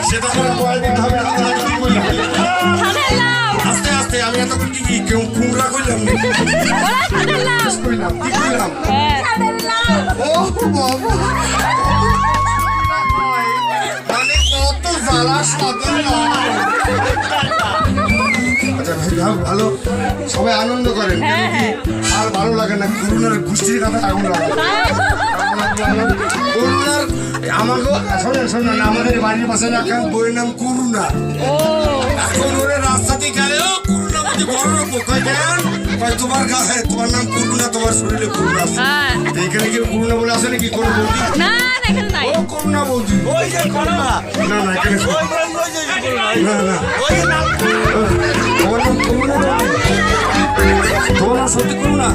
সেটা আমার বয় দিতে হবে। আস্তে আস্তে আমি এতক্ষণ কি কেউ কুমড়া করলাম কি করলাম মানে কত জ্বালা সাধন। আচ্ছা ভাই ভালো সবাই আনন্দ করেন আর ভালো লাগে না করুণার গোষ্ঠীর কথা আগুন লাগে করুণার আমাকে শোনেন শোনেন আমাদের বাড়ির পাশে একটা বইয়ের নাম করুণা। এখন ওরে রাস্তাতে গেলেও করুণা বলতে বড় কোথায় গেলেন ভাই তোমার গায়ে তোমার নাম করুণা তোমার শরীরে করুণা আছে এখানে কেউ করুণা বলে আসে নাকি কোনো বৌদি ও করুণা বৌদি না না এখানে না না তোমার নাম করুণা তোমার নাম সত্যি করুণা।